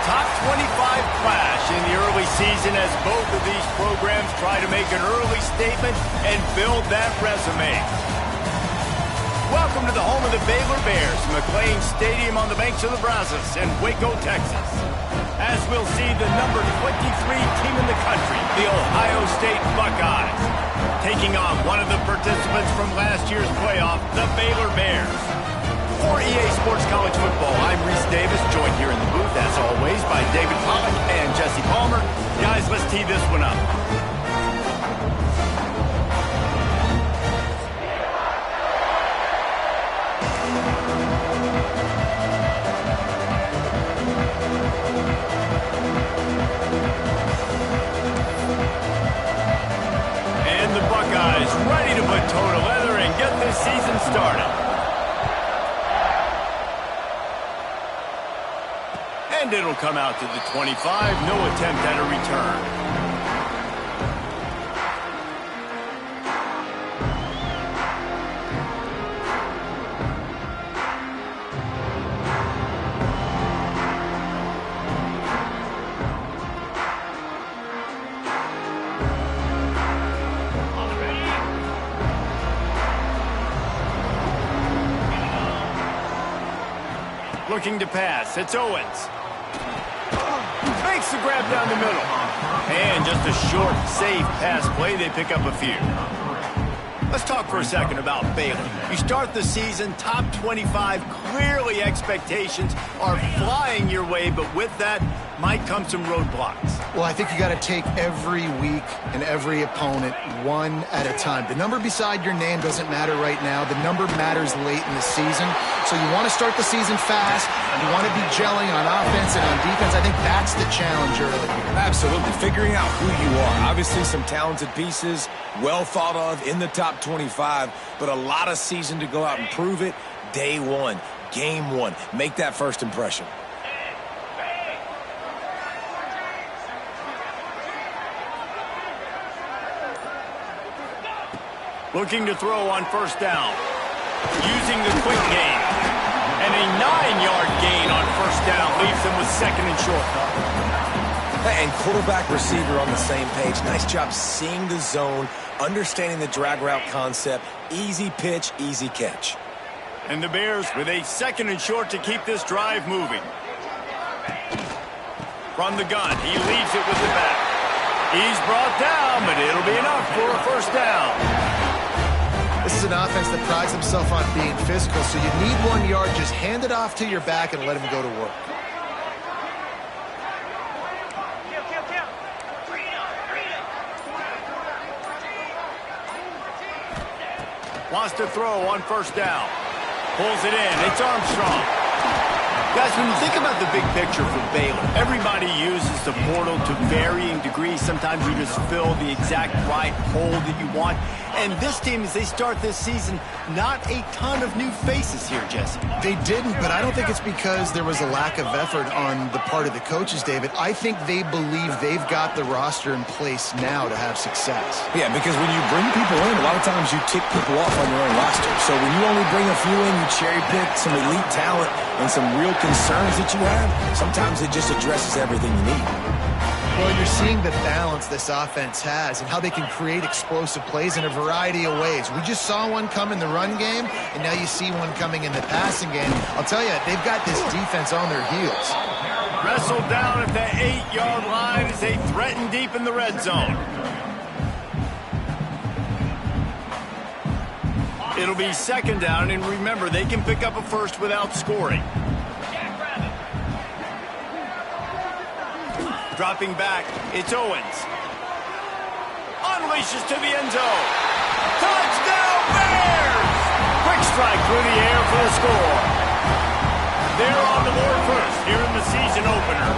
top 25 clash in the early season as both of these programs try to make an early statement and build that resume. Welcome to the home of the Baylor Bears, McLean Stadium on the banks of the Brazos in Waco, Texas. As we'll see the number 23 team in the country, the Ohio State Buckeyes, taking on one of the participants from last year's playoff, the Baylor Bears. For EA Sports College Football, I'm Reese Davis, joined here in the booth, as always, by David Pollack and Jesse Palmer. Guys, let's tee this one up. And the Buckeyes ready to put toe to leather and get this season started. And it'll come out to the 25. No attempt at a return. Looking to pass. It's Owens. Makes the grab down the middle. And just a short, safe pass play. They pick up a few. Let's talk for a second about Baylor. You start the season, top 25. Clearly expectations are flying your way, but with that might come some roadblocks. Well, I think you got to take every week and every opponent one at a time. The number beside your name doesn't matter right now. The number matters late in the season. So you want to start the season fast. You want to be gelling on offense and on defense. I think that's the challenge early here. Absolutely. Figuring out who you are. Obviously some talented pieces, well thought of in the top 25, but a lot of season to go out and prove it. Day one, game one. Make that first impression. Looking to throw on first down. Using the quick game. And a 9-yard gain on first down leaves them with second and short. And quarterback receiver on the same page. Nice job seeing the zone, understanding the drag route concept. Easy pitch, easy catch. And the Bears with a second and short to keep this drive moving. From the gun, he leaves it with the back. He's brought down, but it'll be enough for a first down. This is an offense that prides himself on being physical, so you need 1 yard. Just hand it off to your back and let him go to work. Wants to throw on first down. Pulls it in. It's Armstrong. Guys, when you think about the big picture for Baylor, everybody uses the portal to varying degrees. Sometimes you just fill the exact right hole that you want. And this team, as they start this season, not a ton of new faces here, Jesse. They didn't, but I don't think it's because there was a lack of effort on the part of the coaches, David. I think they believe they've got the roster in place now to have success. Yeah, because when you bring people in, a lot of times you tick people off on your own roster. So when you only bring a few in, you cherry pick some elite talent and some real concerns that you have, sometimes it just addresses everything you need. Well, you're seeing the balance this offense has and how they can create explosive plays in a variety of ways. We just saw one come in the run game, and now you see one coming in the passing game. I'll tell you, they've got this defense on their heels. Wrestled down at the 8-yard line as they threaten deep in the red zone. It'll be second down, and remember, they can pick up a first without scoring. Dropping back, it's Owens. Unleashes to the end zone. Touchdown, Bears! Quick strike through the air for the score. They're on the board first here in the season opener.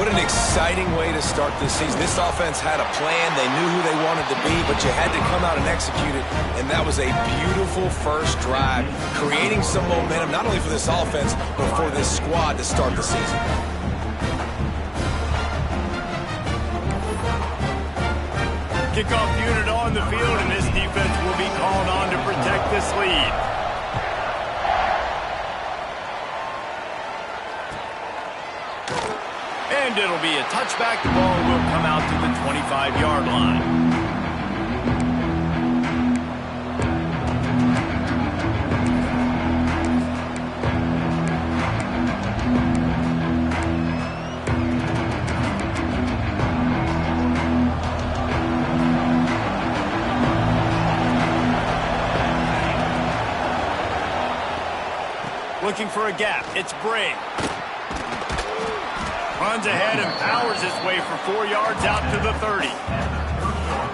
What an exciting way to start this season. This offense had a plan. They knew who they wanted to be, but you had to come out and execute it. And that was a beautiful first drive, creating some momentum, not only for this offense, but for this squad to start the season. Kickoff unit on the field, and this defense will be called on to protect this lead. it'll be a touchback. The ball will come out to the 25-yard line. Looking for a gap. It's Bray. Runs ahead and powers his way for 4 yards out to the 30.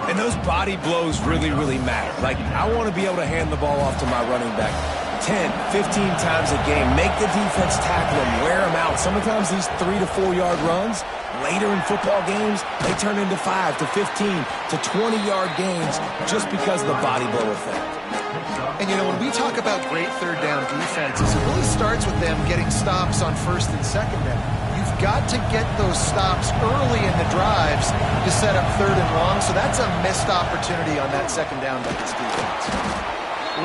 And those body blows really, really matter. Like, I want to be able to hand the ball off to my running back 10, 15 times a game. Make the defense tackle him, wear him out. Sometimes these 3 to 4 yard runs, later in football games, they turn into 5 to 15 to 20-yard gains just because of the body blow effect. And, you know, when we talk about great third down defenses, it really starts with them getting stops on first and second down. You've got to get those stops early in the drives to set up third and long, so that's a missed opportunity on that second down by this defense.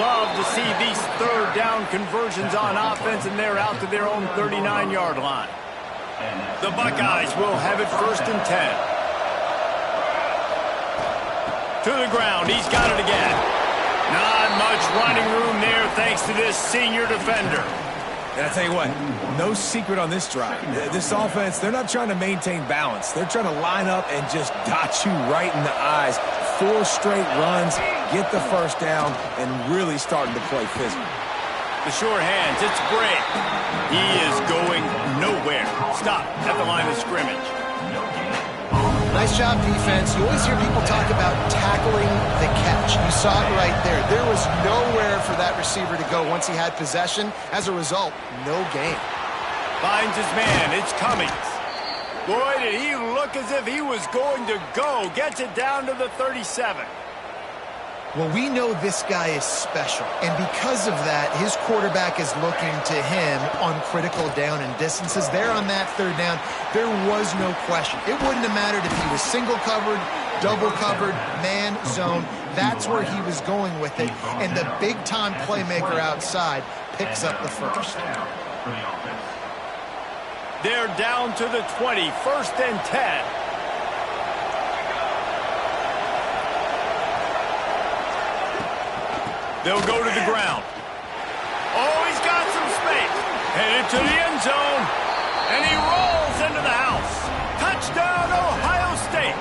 Love to see these third down conversions on offense, and they're out to their own 39-yard line. The Buckeyes will have it first and 10. To the ground. He's got it again. Not much running room there thanks to this senior defender. And I tell you what, no secret on this drive. This offense, they're not trying to maintain balance. They're trying to line up and just dot you right in the eyes. 4 straight runs, get the first down, and really starting to play physical. The sure hands, it's Bray. He is going nowhere. Stop at the line of scrimmage. Nice job, defense. You always hear people talk about tackling the catch. You saw it right there. There was nowhere for that receiver to go once he had possession. As a result, no gain. Finds his man. It's Cummings. Boy, did he look as if he was going to go. Gets it down to the 37. Well, we know this guy is special, and because of that, his quarterback is looking to him on critical down and distances. There on that third down, there was no question. It wouldn't have mattered if he was single covered, double covered, man, zone. That's where he was going with it, and the big-time playmaker outside picks up the first. They're down to the 20, first and 10. They'll go to the ground. Oh, he's got some space. Headed to the end zone. And he rolls into the house. Touchdown, Ohio State.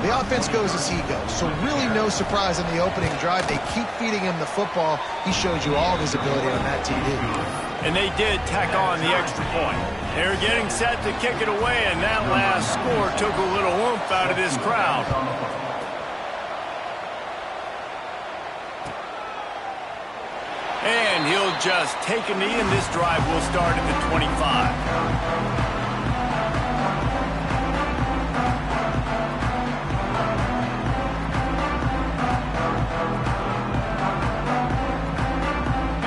The offense goes as he goes, so really no surprise in the opening drive. They keep feeding him the football. He showed you all of his ability on that TD. And they did tack on the extra point. They were getting set to kick it away, and that last score took a little oomph out of this crowd. And he'll just take a knee, and this drive will start at the 25.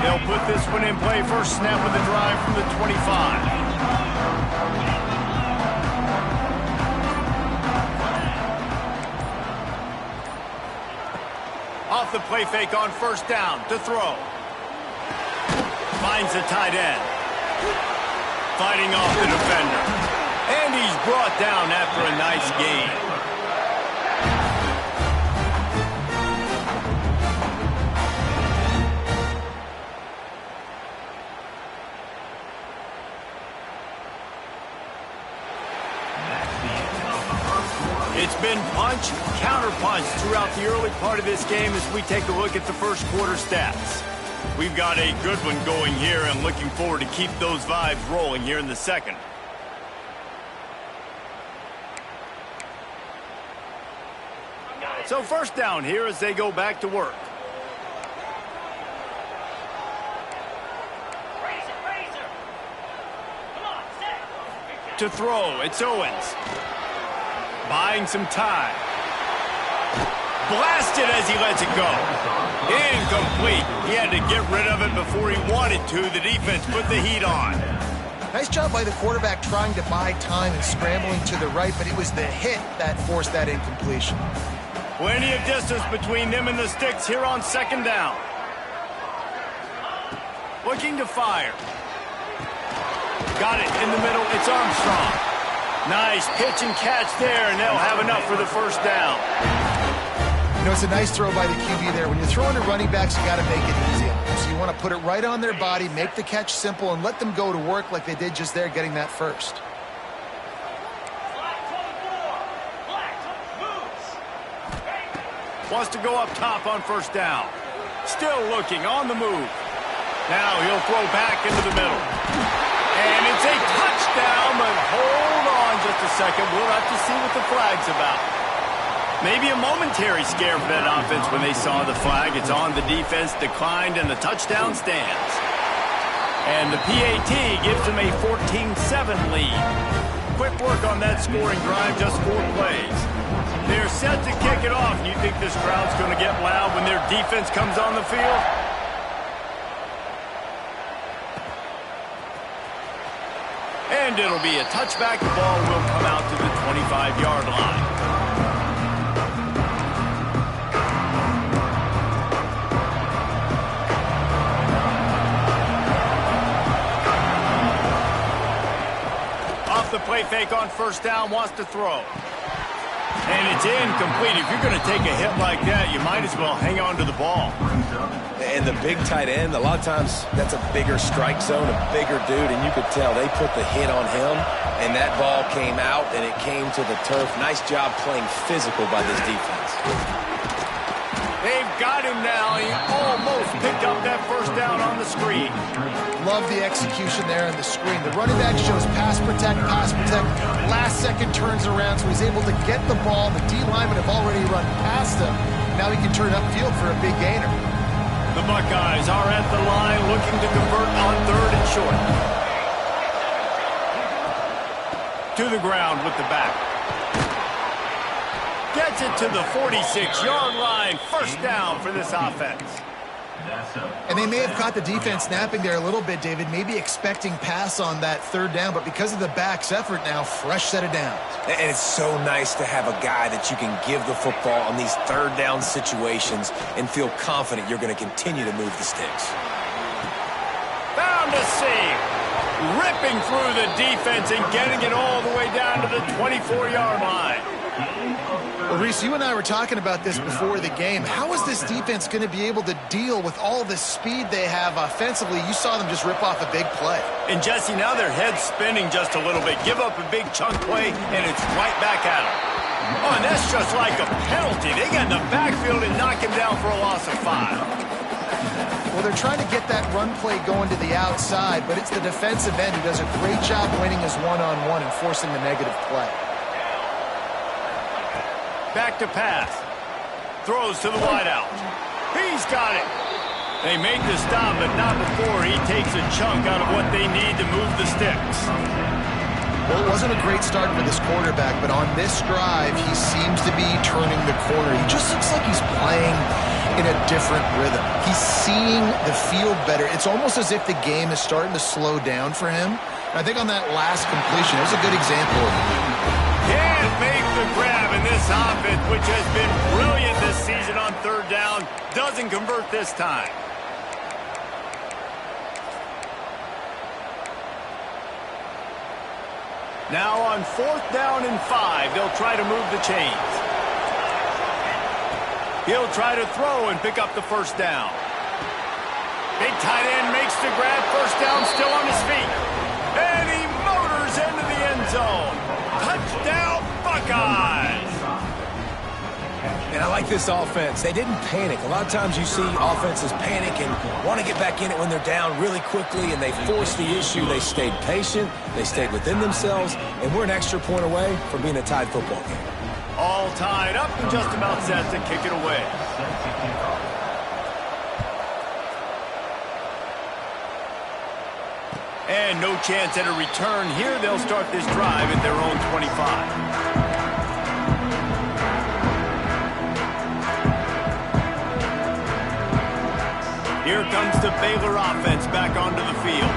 They'll put this one in play. First snap of the drive from the 25. Off the play fake on first down to throw. Finds the tight end. Fighting off the defender. And he's brought down after a nice gain. It's been punch, counter-punch throughout the early part of this game as we take a look at the first quarter stats. We've got a good one going here and looking forward to keep those vibes rolling here in the second. So first down here as they go back to work. To throw, it's Owens. Buying some time. Blasted as he lets it go. Incomplete. He had to get rid of it before he wanted to. The defense put the heat on. Nice job by the quarterback trying to buy time and scrambling to the right, but it was the hit that forced that incompletion. Plenty of distance between them and the sticks here on second down. Looking to fire. Got it in the middle. It's Armstrong. Nice pitch and catch there, and they'll have enough for the first down. You know, it's a nice throw by the QB there. When you're throwing to running backs, you got to make it easy. So you want to put it right on their body, make the catch simple, and let them go to work like they did just there, getting that first. Wants to go up top on first down. Still looking on the move. Now he'll throw back into the middle. And it's a touchdown, but hold on just a second. We'll have to see what the flag's about. Maybe a momentary scare for that offense when they saw the flag. It's on, the defense declined, and the touchdown stands. And the PAT gives them a 14-7 lead. Quick work on that scoring drive, just 4 plays. They're set to kick it off. You think this crowd's going to get loud when their defense comes on the field? And it'll be a touchback. The ball will come out to the 25-yard line. Off the play fake on first down, wants to throw. And it's incomplete. If you're going to take a hit like that, you might as well hang on to the ball. And the big tight end, a lot of times that's a bigger strike zone, a bigger dude, and you could tell they put the hit on him, and that ball came out, and it came to the turf. Nice job playing physical by this defense. They've got him now. He almost picked up that first down on the screen. Love the execution there on the screen. The running back shows pass protect. Last second turns around, so he's able to get the ball. The D linemen have already run past him. Now he can turn upfield for a big gainer. The Buckeyes are at the line looking to convert on 3rd and short. To the ground with the back. Gets it to the 46-yard line. First down for this offense. And they may have caught the defense snapping there a little bit, David, maybe expecting pass on that 3rd down, but because of the back's effort now, fresh set of downs. And it's so nice to have a guy that you can give the football on these 3rd down situations and feel confident you're going to continue to move the sticks. Found a seam. Ripping through the defense and getting it all the way down to the 24-yard line. Well, Reese, you and I were talking about this before the game. How is this defense going to be able to deal with all the speed they have offensively? You saw them just rip off a big play. And, Jesse, now their head's spinning just a little bit. Give up a big chunk play, and it's right back at them. Oh, and that's just like a penalty. They get in the backfield and knock him down for a loss of 5. Well, they're trying to get that run play going to the outside, but it's the defensive end who does a great job winning his one-on-one and forcing the negative play. Back to pass. Throws to the wideout. He's got it. They make the stop, but not before he takes a chunk out of what they need to move the sticks. Well, it wasn't a great start for this quarterback, but on this drive, he seems to be turning the corner. He just looks like he's playing in a different rhythm. He's seeing the field better. It's almost as if the game is starting to slow down for him. And I think on that last completion, it was a good example of it. Can't make the grab, and this offense, which has been brilliant this season on 3rd down, doesn't convert this time. Now on 4th down and 5, they'll try to move the chains. He'll try to throw and pick up the first down. Big tight end makes the grab, first down, still on his feet. And he motors into the end zone. Touchdown, Buckeyes! And I like this offense. They didn't panic. A lot of times you see offenses panic and want to get back in it when they're down really quickly, and they force the issue. They stayed patient. They stayed within themselves, and we're an extra point away from being a tied football game. All tied up and just about set to kick it away. And no chance at a return here. They'll start this drive at their own 25. Here comes the Baylor offense back onto the field.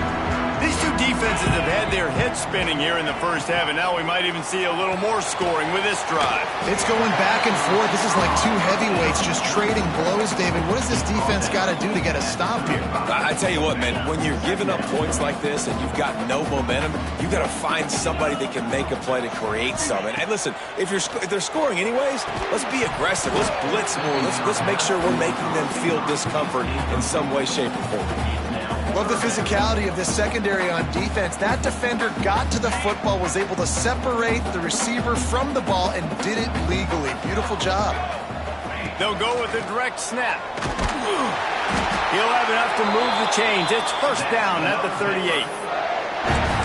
These two defenses have had their heads spinning here in the first half, and now we might even see a little more scoring with this drive. It's going back and forth. This is like two heavyweights just trading blows, David. What does this defense got to do to get a stop here? I tell you what, man, when you're giving up points like this and you've got no momentum, you've got to find somebody that can make a play to create something. And listen, if they're scoring anyways, let's be aggressive. Let's blitz more. Let's make sure we're making them feel discomfort in some way, shape, or form. Love the physicality of this secondary on defense. That defender got to the football, was able to separate the receiver from the ball, and did it legally. Beautiful job. They'll go with a direct snap. He'll have enough to move the chains. It's first down at the 38.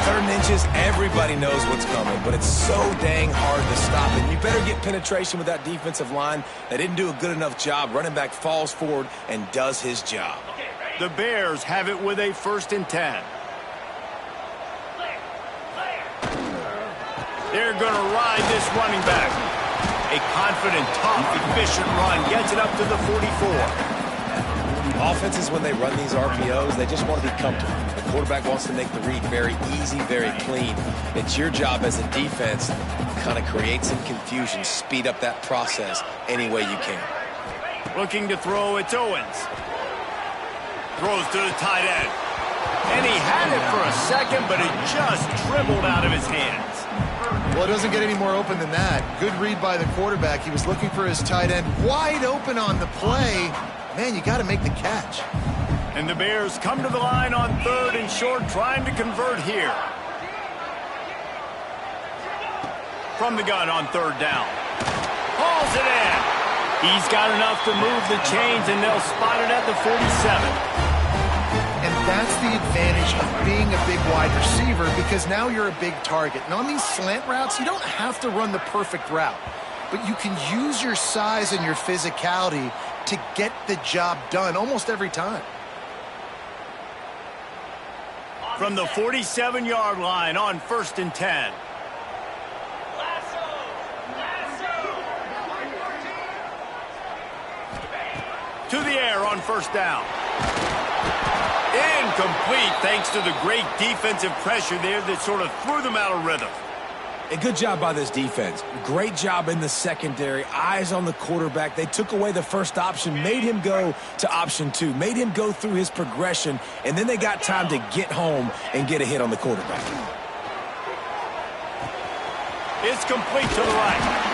3rd and inches, everybody knows what's coming, but it's so dang hard to stop it. You better get penetration with that defensive line. They didn't do a good enough job. Running back falls forward and does his job. The Bears have it with a 1st and 10. They're going to ride this running back. A confident, tough, efficient run gets it up to the 44. Offenses, when they run these RPOs, they just want to be comfortable. The quarterback wants to make the read very easy, very clean. It's your job as a defense to kind of create some confusion, speed up that process any way you can. Looking to throw, it's Owens. Throws to the tight end. And he had it for a second, but it just dribbled out of his hands. Well, it doesn't get any more open than that. Good read by the quarterback. He was looking for his tight end wide open on the play. Man, you got to make the catch. And the Bears come to the line on 3rd and short, trying to convert here. From the gun on 3rd down. Hauls it in. He's got enough to move the chains, and they'll spot it at the 47. And that's the advantage of being a big wide receiver, because now you're a big target. Now, on these slant routes, you don't have to run the perfect route, but you can use your size and your physicality to get the job done almost every time. From the 47-yard line on 1st and 10. To the air on 1st down. Incomplete thanks to the great defensive pressure there that sort of threw them out of rhythm. A good job by this defense. Great job in the secondary. Eyes on the quarterback. They took away the first option, made him go to option 2, made him go through his progression, and then they got time to get home and get a hit on the quarterback. It's complete to the right.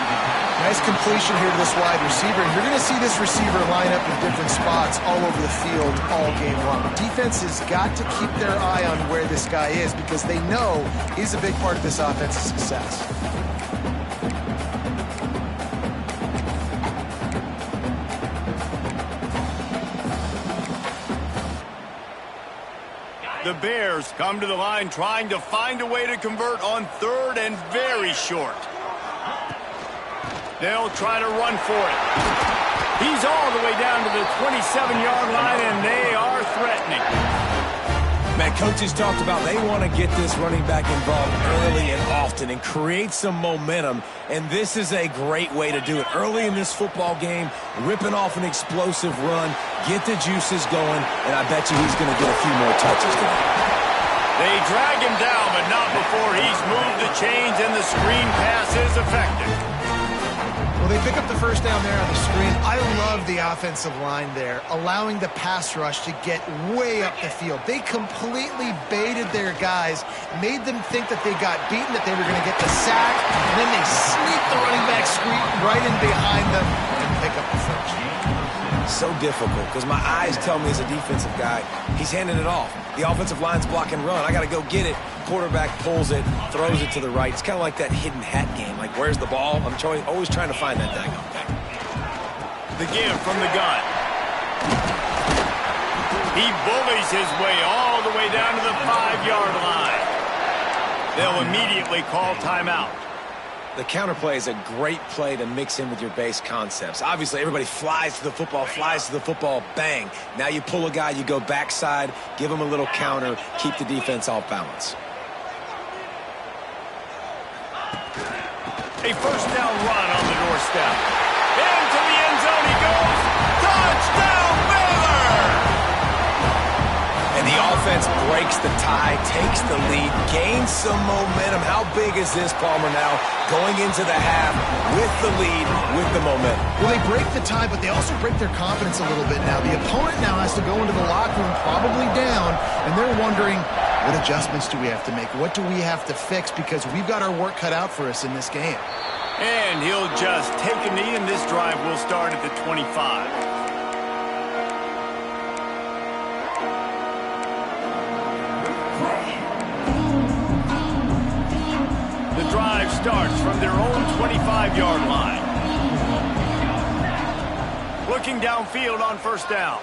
Nice completion here to this wide receiver. And you're going to see this receiver line up in different spots all over the field all game long. Defense has got to keep their eye on where this guy is, because they know he's a big part of this offense's success. The Bears come to the line trying to find a way to convert on 3rd and very short. They'll try to run for it. He's all the way down to the 27-yard line, and they are threatening. Man, coaches talked about they want to get this running back involved early and often and create some momentum, and this is a great way to do it. Early in this football game, ripping off an explosive run, get the juices going, and I bet you he's going to get a few more touches today. They drag him down, but not before he's moved the chains, and the screen pass is effective. Well, they pick up the first down there on the screen. I love the offensive line there, allowing the pass rush to get way up the field. They completely baited their guys, made them think that they got beaten, that they were going to get the sack, and then they sneaked the running back screen right in behind them and pick up the first. So difficult, because my eyes tell me as a defensive guy, he's handing it off. The offensive line's block and run. I got to go get it. Quarterback pulls it, throws it to the right. It's kind of like that hidden hat game. Like, where's the ball? I'm always trying to find that daggone thing. The give from the gun. He bullies his way all the way down to the 5-yard line. They'll immediately call timeout. The counterplay is a great play to mix in with your base concepts. Obviously, everybody flies to the football, bang. Now you pull a guy, you go backside, give him a little counter, keep the defense off balance. A first down run on the doorstep. Into the end zone he goes. Touchdown, Baylor! And the offense breaks the tie, takes the lead, gains some momentum. How big is this, Palmer, now going into the half with the lead, with the momentum? Well, they break the tie, but they also break their confidence a little bit now. The opponent now has to go into the locker room probably down, and they're wondering, what adjustments do we have to make? What do we have to fix? Because we've got our work cut out for us in this game. And he'll just take a knee, and this drive will start at the 25. The drive starts from their own 25-yard line. Looking downfield on first down.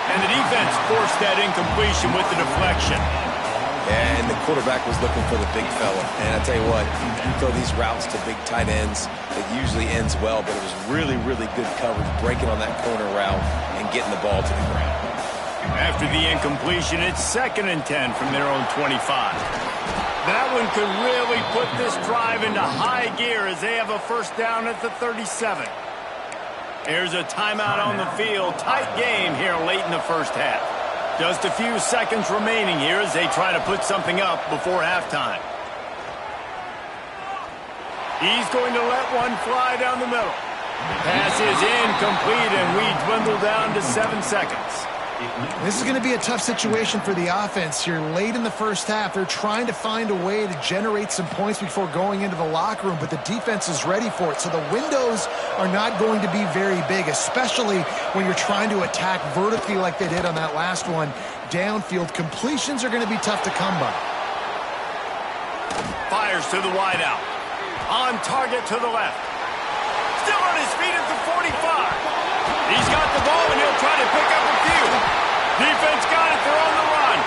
And the defense forced that incompletion with the deflection. And the quarterback was looking for the big fella. And I tell you what, you throw these routes to big tight ends, it usually ends well, but it was really, really good coverage, breaking on that corner route and getting the ball to the ground. After the incompletion, it's 2nd and 10 from their own 25. That one could really put this drive into high gear as they have a first down at the 37. There's a timeout on the field. Tight game here late in the first half. Just a few seconds remaining here as they try to put something up before halftime. He's going to let one fly down the middle. Pass is incomplete, and we dwindle down to 7 seconds. This is going to be a tough situation for the offense here late in the first half. They're trying to find a way to generate some points before going into the locker room, but the defense is ready for it. So the windows are not going to be very big, especially when you're trying to attack vertically like they did on that last one. Downfield completions are going to be tough to come by. Fires to the wideout. On target to the left. Still on his feet at the 45. He's got the ball, and he'll try to pick up a few. Defense got it. They're on the run.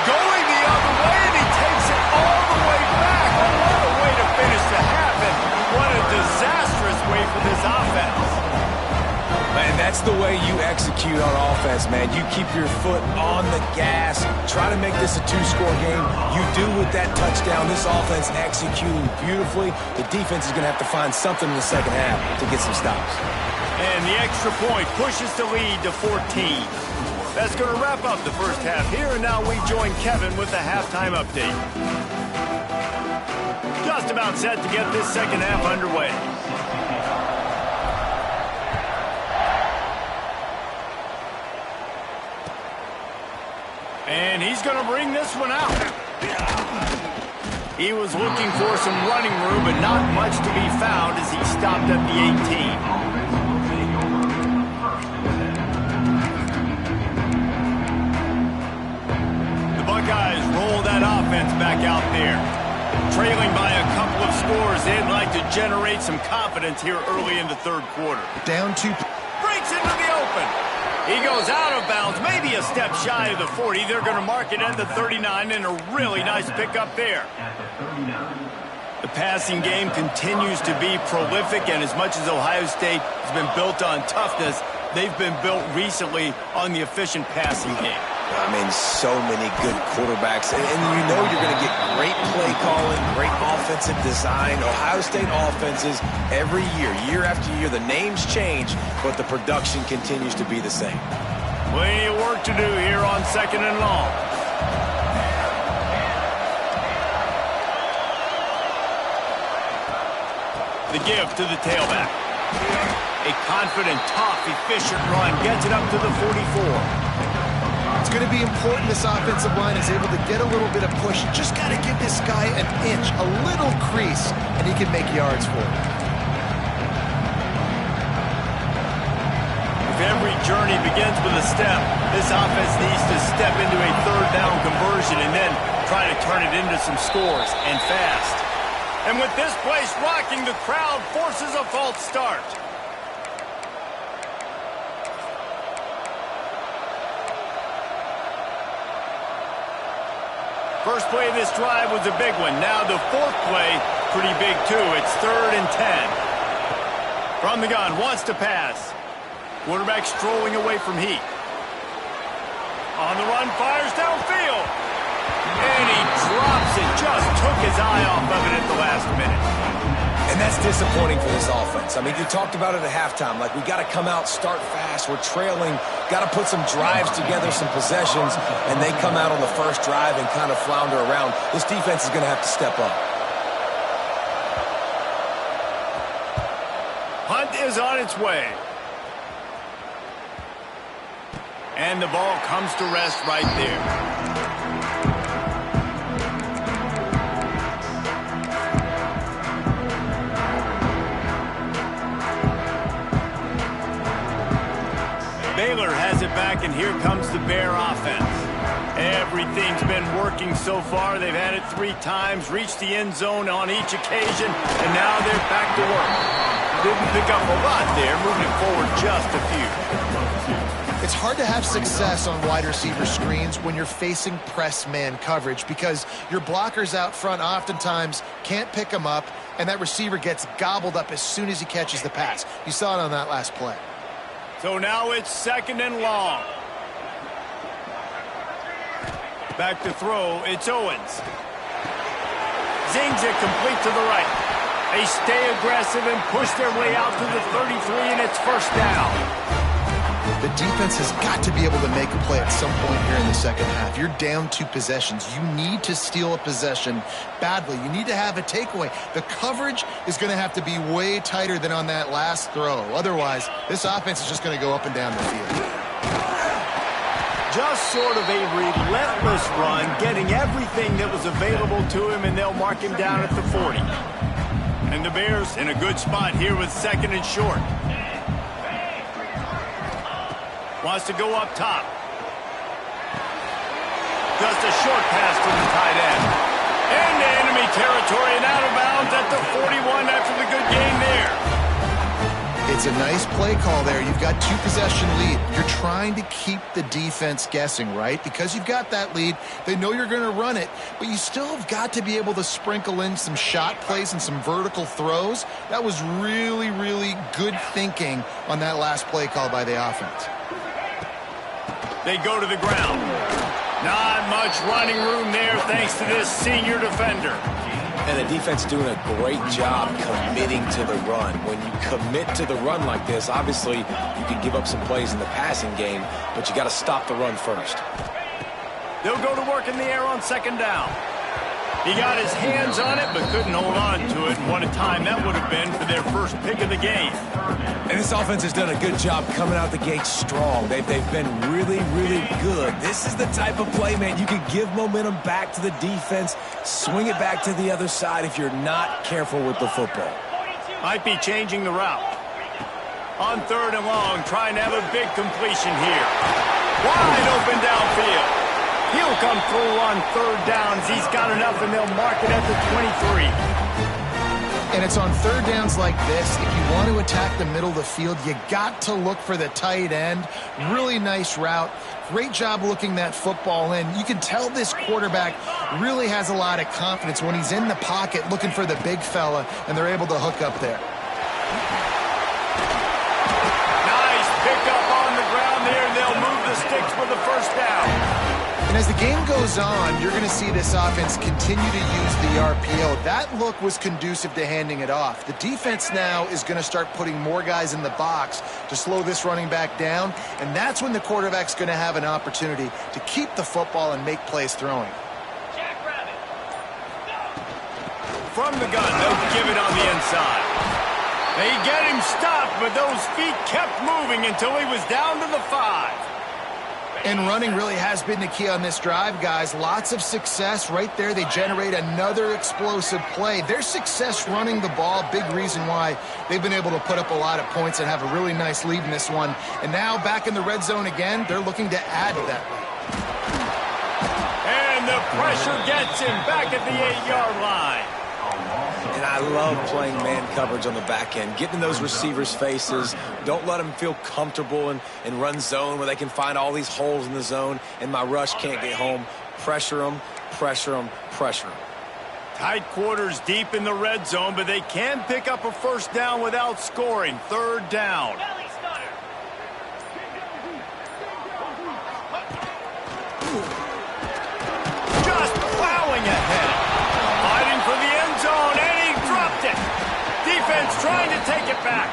Going the other way, and he takes it all the way back. Oh, what a way to finish the half, and what a disastrous way for this offense. And that's the way you execute on offense, man. You keep your foot on the gas. Try to make this a 2-score game. You do with that touchdown. This offense executing beautifully. The defense is going to have to find something in the second half to get some stops. And the extra point pushes the lead to 14. That's going to wrap up the first half here, and now we join Kevin with the halftime update. Just about set to get this second half underway. And he's going to bring this one out. He was looking for some running room, but not much to be found as he stopped at the 18. The Buckeyes roll that offense back out there. Trailing by a couple of scores, they'd like to generate some confidence here early in the third quarter. Down 2. Breaks into the open. He goes out of bounds, maybe a step shy of the 40. They're going to mark it at the 39, and a really nice pickup there. The passing game continues to be prolific, and as much as Ohio State has been built on toughness, they've been built recently on the efficient passing game. I mean, so many good quarterbacks. And you know you're going to get great play calling, great offensive design. Ohio State offenses every year after year, the names change, but the production continues to be the same. Plenty of work to do here on 2nd and long. The give to the tailback. A confident, tough, efficient run gets it up to the 44. It's going to be important this offensive line is able to get a little bit of push. You just got to give this guy an inch, a little crease, and he can make yards for it. If every journey begins with a step, this offense needs to step into a third down conversion and then try to turn it into some scores, and fast. And with this place rocking, the crowd forces a false start. First play of this drive was a big one. Now the fourth play, pretty big too. It's 3rd and 10. From the gun, wants to pass. Quarterback strolling away from heat. On the run, fires downfield. And he drops it. Just took his eye off of it at the last minute. And And that's disappointing for this offense. I mean, you talked about it at halftime. Like, we got to come out, start fast. We're trailing. Got to put some drives together, some possessions. And they come out on the first drive and kind of flounder around. This defense is going to have to step up. Punt is on its way. And the ball comes to rest right there. Baylor has it back, and here comes the Bear offense. Everything's been working so far. They've had it 3 times, reached the end zone on each occasion, and now they're back to work. Didn't pick up a lot there, moving forward just a few. It's hard to have success on wide receiver screens when you're facing press man coverage because your blockers out front oftentimes can't pick them up, and that receiver gets gobbled up as soon as he catches the pass. You saw it on that last play. So now it's 2nd and long. Back to throw, it's Owens. Zings it complete to the right. They stay aggressive and push their way out to the 33, and it's 1st down. The defense has got to be able to make a play at some point here in the second half. You're down 2 possessions. You need to steal a possession badly. You need to have a takeaway. The coverage is going to have to be way tighter than on that last throw. Otherwise, this offense is just going to go up and down the field. Just sort of a relentless run, getting everything that was available to him, and they'll mark him down at the 40. And the Bears in a good spot here with 2nd and short. Wants to go up top. Just a short pass to the tight end. Into enemy territory and out of bounds at the 41 after the good game there. It's a nice play call there. You've got 2-possession lead. You're trying to keep the defense guessing, right? Because you've got that lead, they know you're going to run it, but you still have got to be able to sprinkle in some shot plays and some vertical throws. That was really, really good thinking on that last play call by the offense. They go to the ground. Not much running room there thanks to this senior defender. And the defense doing a great job committing to the run. When you commit to the run like this, obviously you can give up some plays in the passing game, but you got to stop the run first. They'll go to work in the air on 2nd down. He got his hands on it, but couldn't hold on to it. And what a time that would have been for their first pick of the game. And this offense has done a good job coming out the gate strong. They've been really, really good. This is the type of play, man, you can give momentum back to the defense, swing it back to the other side if you're not careful with the football. Might be changing the route. On 3rd and long, trying to have a big completion here. Wide open downfield. He'll come through on 3rd downs. He's got enough, and they'll mark it at the 23. And it's on 3rd downs like this. If you want to attack the middle of the field, you got to look for the tight end. Really nice route. Great job looking that football in. You can tell this quarterback really has a lot of confidence when he's in the pocket looking for the big fella, and they're able to hook up there. Nice pickup on the ground there, and they'll move the sticks for the 1st down. And as the game goes on, you're going to see this offense continue to use the RPO. That look was conducive to handing it off. The defense now is going to start putting more guys in the box to slow this running back down, and that's when the quarterback's going to have an opportunity to keep the football and make plays throwing. From the gun, they'll give it on the inside. They get him stopped, but those feet kept moving until he was down to the 5. And running really has been the key on this drive, guys. Lots of success right there. They generate another explosive play. Their success running the ball, big reason why they've been able to put up a lot of points and have a really nice lead in this one. And now back in the red zone again, they're looking to add to that lead. And the pressure gets him back at the 8-yard line. And I love playing man coverage on the back end, getting in those receivers' faces. Don't let them feel comfortable in run zone where they can find all these holes in the zone and my rush can't get home. Pressure them, pressure them, pressure them. Tight quarters deep in the red zone, but they can pick up a 1st down without scoring. 3rd down. Just plowing ahead. Fighting for the end zone, and he dropped it. back.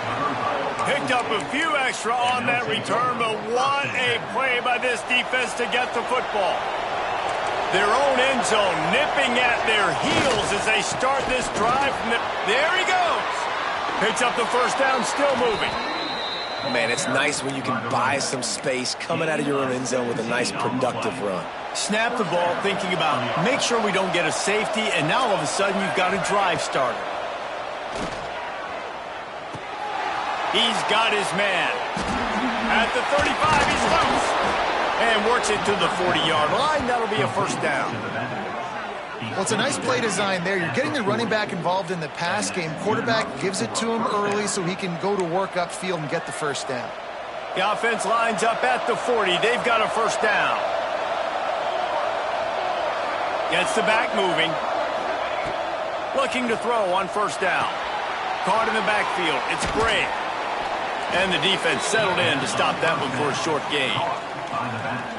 Picked up a few extra on that return, but what a play by this defense to get the football. Their own end zone nipping at their heels as they start this drive. There he goes. Picks up the first down, still moving. Man, it's nice when you can buy some space coming out of your own end zone with a nice productive run. Snap the ball, thinking about make sure we don't get a safety, and now all of a sudden you've got a drive starter. He's got his man. At the 35, he's loose. And works it to the 40-yard line. That'll be a first down. Well, it's a nice play design there. You're getting the running back involved in the pass game. Quarterback gives it to him early so he can go to work upfield and get the first down. The offense lines up at the 40. They've got a first down. Gets the back moving. Looking to throw on first down. Caught in the backfield. It's Gray. And the defense settled in to stop that one for a short gain.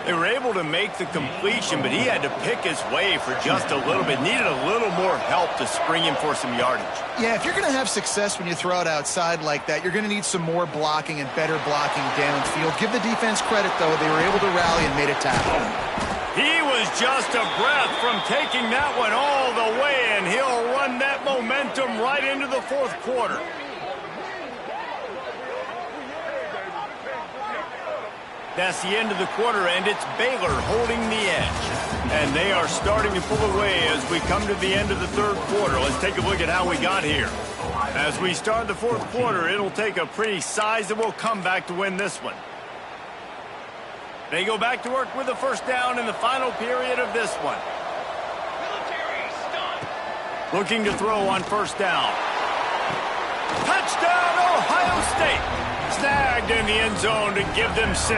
They were able to make the completion, but he had to pick his way for just a little bit. Needed a little more help to spring him for some yardage. Yeah, if you're going to have success when you throw it outside like that, you're going to need some more blocking and better blocking downfield. Give the defense credit, though. They were able to rally and made a tackle. He was just a breath from taking that one all the way, and he'll run that momentum right into the fourth quarter. That's the end of the quarter, and it's Baylor holding the edge. And they are starting to pull away as we come to the end of the third quarter. Let's take a look at how we got here. As we start the fourth quarter, it'll take a pretty sizable comeback to win this one. They go back to work with the first down in the final period of this one. Looking to throw on first down. Touchdown, Ohio State! Snagged in the end zone to give them 6.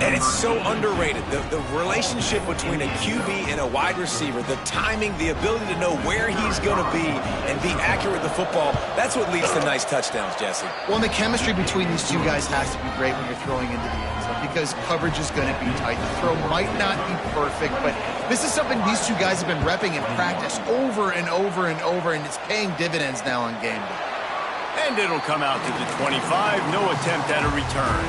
And it's so underrated. The relationship between a QB and a wide receiver, the timing, the ability to know where he's going to be and be accurate with the football, that's what leads to nice touchdowns, Jesse. Well, and the chemistry between these two guys has to be great when you're throwing into the end zone because coverage is going to be tight. The throw might not be perfect, but this is something these two guys have been repping in practice over and over and over, and it's paying dividends now on game day. And it'll come out to the 25. No attempt at a return.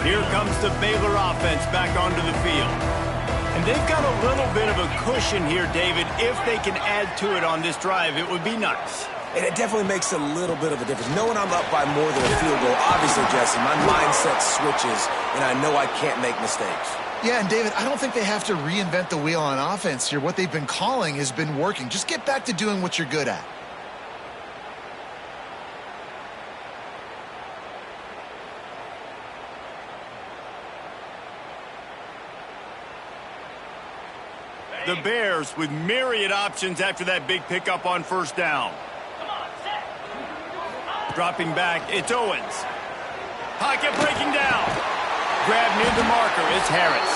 Here comes the Baylor offense back onto the field. And they've got a little bit of a cushion here, David. If they can add to it on this drive, it would be nice. And it definitely makes a little bit of a difference. Knowing I'm up by more than a field goal, obviously, Jesse, my mindset switches, and I know I can't make mistakes. Yeah, and David, I don't think they have to reinvent the wheel on offense here. What they've been calling has been working. Just get back to doing what you're good at. The Bears with myriad options after that big pickup on first down. Dropping back, it's Owens. Pocket breaking down. Grab near the marker, it's Harris.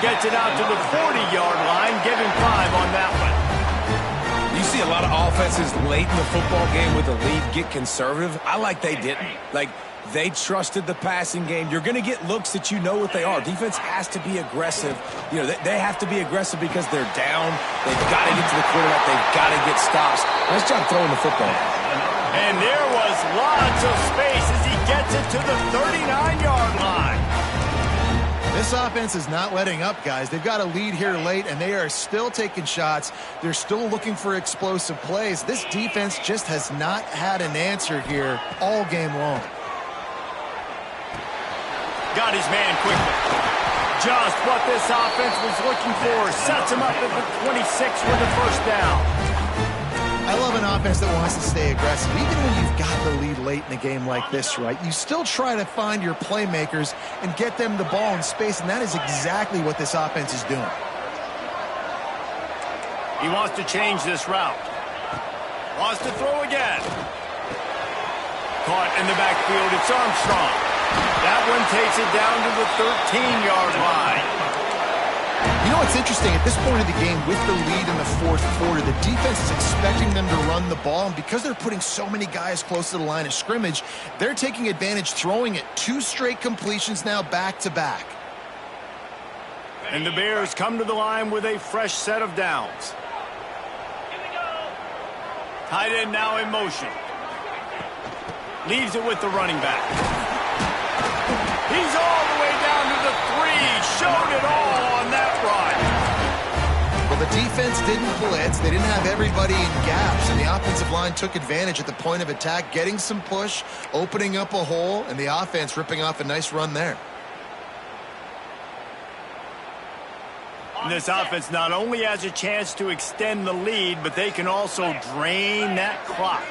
Gets it out to the 40-yard line, giving 5 on that one. You see a lot of offenses late in the football game with a lead get conservative. I like they didn't. Like, they trusted the passing game. You're going to get looks that you know what they are. Defense has to be aggressive. You know, they have to be aggressive because they're down. They've got to get to the quarterback. They've got to get stops. Nice job throwing the football. And there was lots of space as he gets it to the 39-yard line. This offense is not letting up, guys. They've got a lead here late, and they are still taking shots. They're still looking for explosive plays. This defense just has not had an answer here all game long. Got his man quickly. Just what this offense was looking for. Sets him up at the 26 with the first down. I love an offense that wants to stay aggressive. Even when you've got the lead late in a game like this, right, you still try to find your playmakers and get them the ball in space, and that is exactly what this offense is doing. He wants to change this route. Wants to throw again. Caught in the backfield, it's Armstrong. That one takes it down to the 13-yard line. You know, it's interesting. At this point of the game, with the lead in the fourth quarter, the defense is expecting them to run the ball. And because they're putting so many guys close to the line of scrimmage, they're taking advantage, throwing it 2 straight completions now back-to-back. And the Bears come to the line with a fresh set of downs. Tight end now in motion. Leaves it with the running back. He's all the way down to the 3. Showed it all on that run. Well, the defense didn't blitz. They didn't have everybody in gaps, and the offensive line took advantage at the point of attack, getting some push, opening up a hole, and the offense ripping off a nice run there. And this offense not only has a chance to extend the lead, but they can also drain that clock.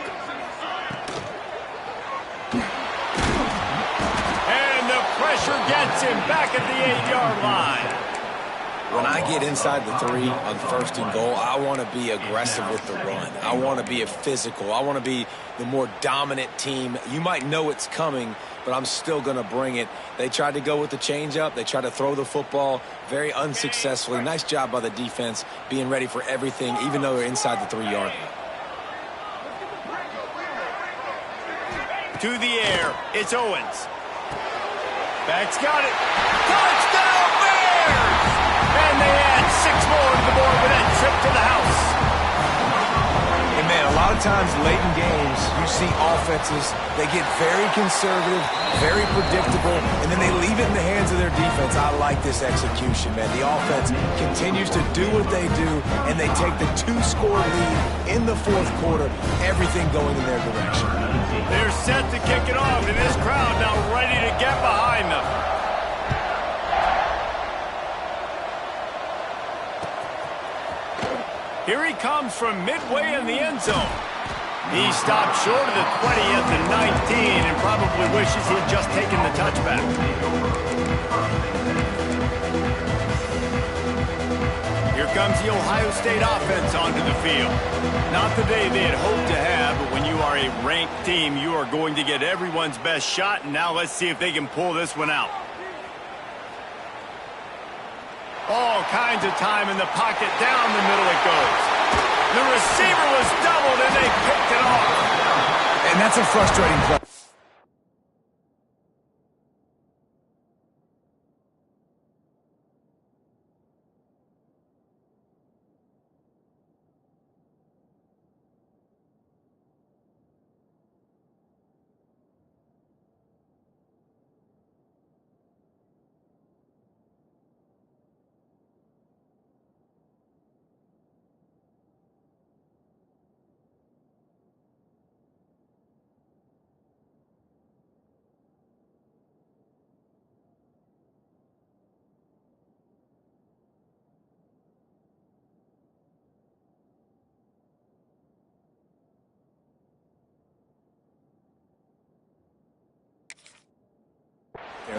And the pressure gets him back at the 8-yard line. When I get inside the 3 on 1st and goal, I want to be aggressive with the run. I want to be a physical. I want to be the more dominant team. You might know it's coming, but I'm still going to bring it. They tried to go with the changeup. They tried to throw the football very unsuccessfully. Nice job by the defense being ready for everything, even though they're inside the 3-yard line. To the air, it's Owens. Back's got it. Touchdown Bears! And they add 6 more to the board with that trip to the house. And man, a lot of times late in games, you see offenses, they get very conservative, very predictable, and then they leave it in the hands of their defense. I like this execution, man. The offense continues to do what they do, and they take the 2-score lead in the 4th quarter, everything going in their direction. They're set to kick it off, and this crowd now ready to get behind them. Here he comes from midway in the end zone. He stopped short of the 20 at the 19 and probably wishes he had just taken the touchback. Here comes the Ohio State offense onto the field. Not the day they had hoped to have, but when you are a ranked team, you are going to get everyone's best shot, and now let's see if they can pull this one out. All kinds of time in the pocket. Down the middle it goes. The receiver was doubled, and they picked it off. And that's a frustrating play.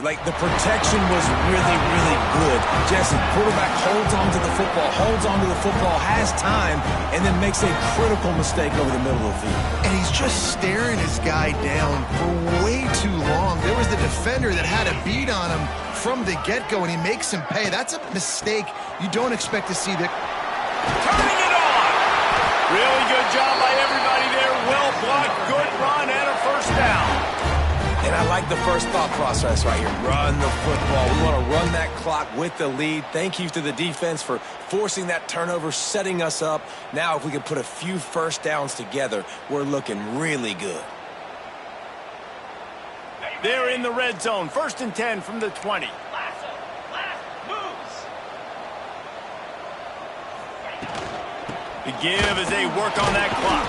Like, the protection was really, really good. Jesse, quarterback holds on to the football, has time, and then makes a critical mistake over the middle of the field. And he's just staring his guy down for way too long. There was the defender that had a beat on him from the get-go, and he makes him pay. That's a mistake you don't expect to see. Turning it on! Really good job by everybody there. Well blocked, good run, and a first down. And I like the first thought process right here. Run the football. We want to run that clock with the lead. Thank you to the defense for forcing that turnover, setting us up. Now if we can put a few first downs together, we're looking really good. They're in the red zone. 1st and 10 from the 20. The give as they work on that clock.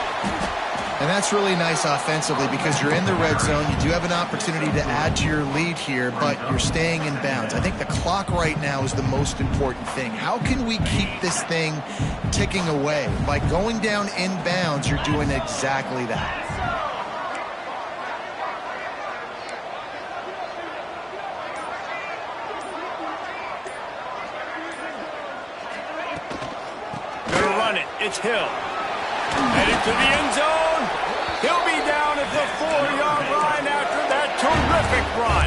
And that's really nice offensively because you're in the red zone. You do have an opportunity to add to your lead here, but you're staying in bounds. I think the clock right now is the most important thing. How can we keep this thing ticking away? By going down in bounds, you're doing exactly that. Gonna run it. It's Hill. Headed to the end zone. He'll be down at the 4-yard line after that terrific run.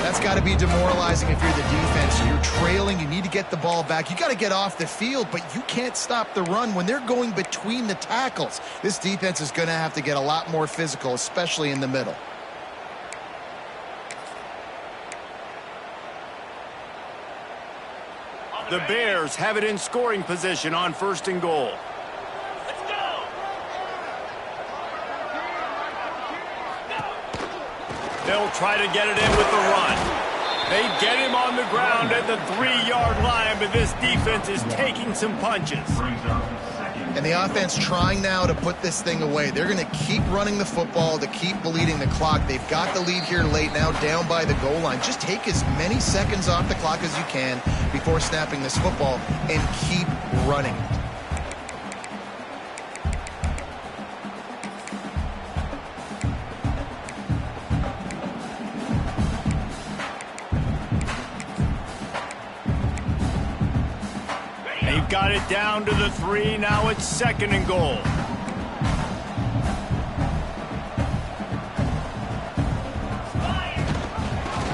That's got to be demoralizing if you're the defense. You're trailing. You need to get the ball back. You got to get off the field, but you can't stop the run when they're going between the tackles. This defense is going to have to get a lot more physical, especially in the middle. The Bears have it in scoring position on 1st and goal. Let's go! They'll try to get it in with the run. They get him on the ground at the 3-yard line, but this defense is taking some punches. And the offense trying now to put this thing away. They're going to keep running the football to keep bleeding the clock. They've got the lead here late now, down by the goal line. Just take as many seconds off the clock as you can before snapping this football and keep running. Got it down to the 3. Now it's 2nd and goal.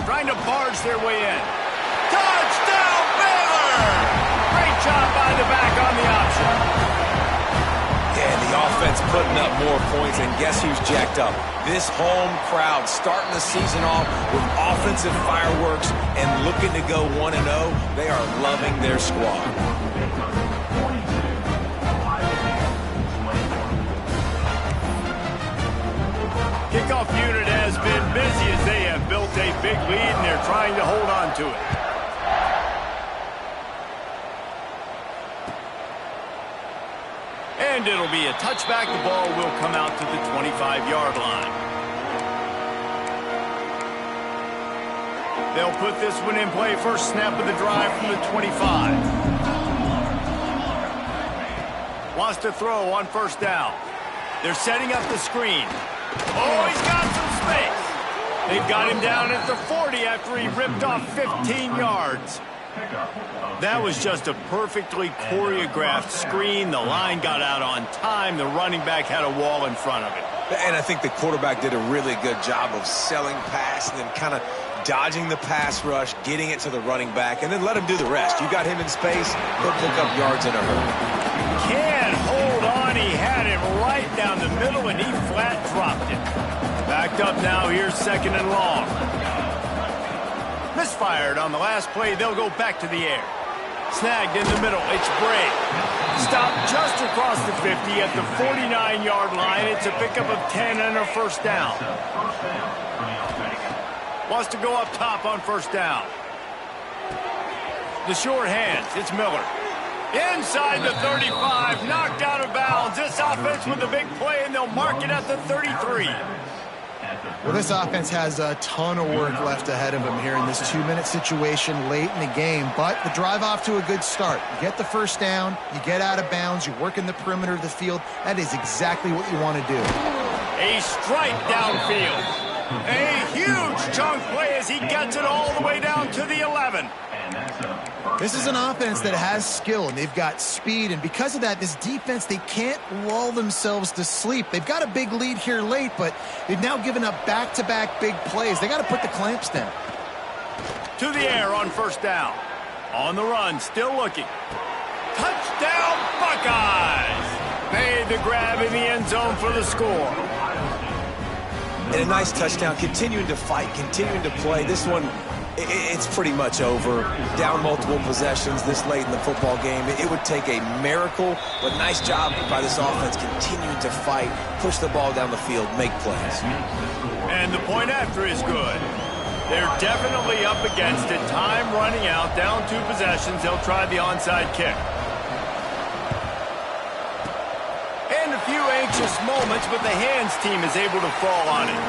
Trying to barge their way in. Touchdown, Baylor! Great job by the back on the option. Yeah, the offense putting up more points, and guess who's jacked up? This home crowd starting the season off with offensive fireworks and looking to go 1-0. They are loving their squad. Kickoff unit has been busy as they have built a big lead, and they're trying to hold on to it. And it'll be a touchback. The ball will come out to the 25-yard line. They'll put this one in play. First snap of the drive from the 25. Wants to throw on 1st down. They're setting up the screen. Oh, he's got some space. They've got him down at the 40 after he ripped off 15 yards. That was just a perfectly choreographed screen. The line got out on time. The running back had a wall in front of it. And I think the quarterback did a really good job of selling pass and then kind of dodging the pass rush, getting it to the running back, and then let him do the rest. You got him in space, he'll pick up yards in a hurry. Can't hold on. He had it right down the middle, and he flat dropped it. Backed up now. Here's 2nd and long. Misfired on the last play. They'll go back to the air. Snagged in the middle. It's Bray. Stopped just across the 50 at the 49-yard line. It's a pickup of 10 and a 1st down. Wants to go up top on 1st down. The short hands. It's Miller. Inside the 35. Knocked out of bounds. This offense with a big play, and they'll mark it at the 33. Well, this offense has a ton of work left ahead of them here in this 2-minute situation late in the game, but the drive off to a good start. You get the 1st down, you get out of bounds, you work in the perimeter of the field. That is exactly what you want to do. A strike downfield. A huge chunk play as he gets it all the way down to the 11. This is an offense that has skill, and they've got speed, and because of that, this defense, they can't lull themselves to sleep. They've got a big lead here late, but they've now given up back-to-back big plays. They got to put the clamps down. To the air on 1st down. On the run, still looking. Touchdown, Buckeyes! Made the grab in the end zone for the score. And a nice touchdown, continuing to fight, continuing to play. This one, it's pretty much over. Down multiple possessions this late in the football game. It would take a miracle, but nice job by this offense continuing to fight, push the ball down the field, make plays. And the point after is good. They're definitely up against it. Time running out, down 2 possessions. They'll try the onside kick. And a few anxious moments, but the hands team is able to fall on it.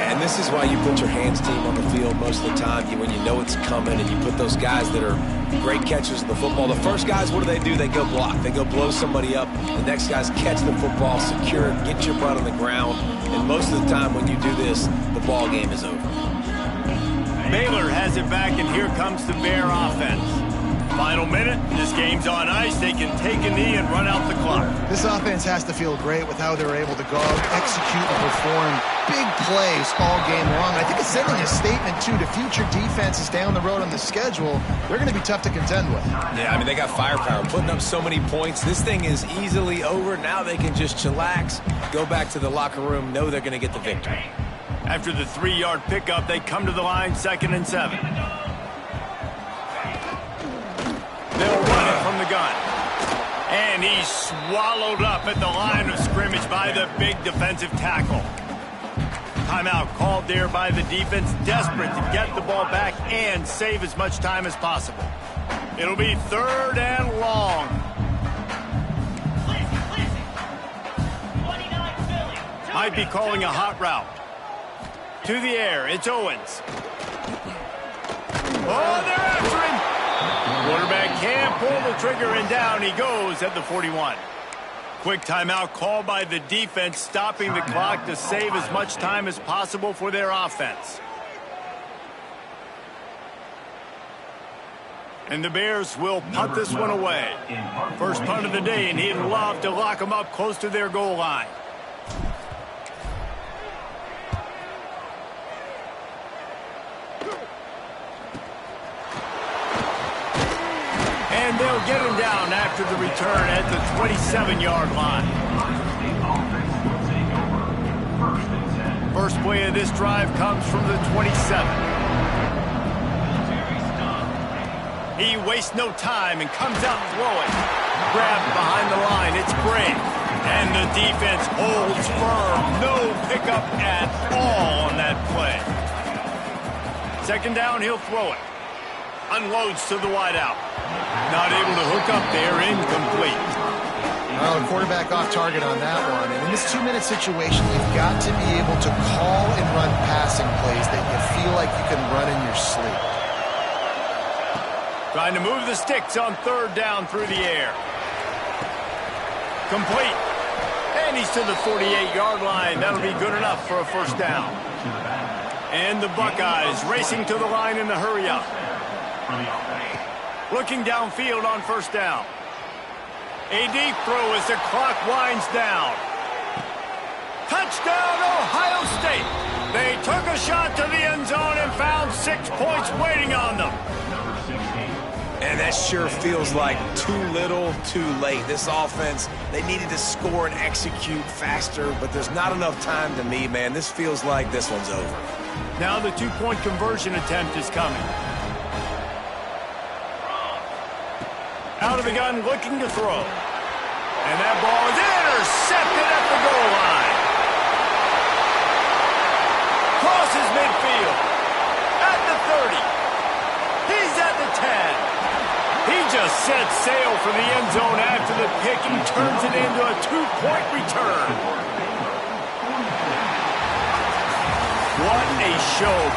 And this is why you put your hands team on the field most of the time, when you know it's coming, and you put those guys that are great catchers of the football. The first guys, what do? They go block. They go blow somebody up. The next guys catch the football, secure it, get your butt on the ground. And most of the time when you do this, the ball game is over. Baylor has it back, and here comes the Bear offense. Final minute. This game's on ice. They can take a knee and run out the clock. This offense has to feel great with how they're able to go out, execute, and perform big plays all game long. I think it's sending a statement, too, to future defenses down the road on the schedule. They're going to be tough to contend with. Yeah, I mean, they got firepower, putting up so many points. This thing is easily over. Now they can just chillax, go back to the locker room, know they're going to get the victory. After the 3-yard pickup, they come to the line, 2nd and 7. They'll run it from the gun. And he's swallowed up at the line of scrimmage by the big defensive tackle. Timeout called there by the defense, desperate to get the ball back and save as much time as possible. It'll be 3rd and long. Might be calling a hot route. To the air, it's Owens. Oh, they're after him. Quarterback can't pull the trigger, and down he goes at the 41. Quick timeout called by the defense, stopping the clock to save as much time as possible for their offense. And the Bears will punt this one away. First punt of the day, and he'd love to lock them up close to their goal line. And they'll get him down after the return at the 27-yard line. First play of this drive comes from the 27. He wastes no time and comes out throwing. Grabbed behind the line, it's Gray. And the defense holds firm. No pickup at all on that play. 2nd down, he'll throw it. Unloads to the wideout. Not able to hook up there, incomplete. Well, the quarterback off target on that one. And in this 2-minute situation, you've got to be able to call and run passing plays that you feel like you can run in your sleep. Trying to move the sticks on 3rd down through the air. Complete. And he's to the 48-yard line. That'll be good enough for a 1st down. And the Buckeyes racing to the line in the hurry-up. Looking downfield on 1st down. A deep throw as the clock winds down. Touchdown, Ohio State. They took a shot to the end zone and found 6 points waiting on them. And that sure feels like too little, too late. This offense, they needed to score and execute faster, but there's not enough time to me, man. This feels like this one's over. Now the 2-point conversion attempt is coming. Out of the gun, looking to throw. And that ball is intercepted at the goal line. Crosses midfield. At the 30. He's at the 10. He just set sail for the end zone after the pick and turns it into a 2-point return. What a show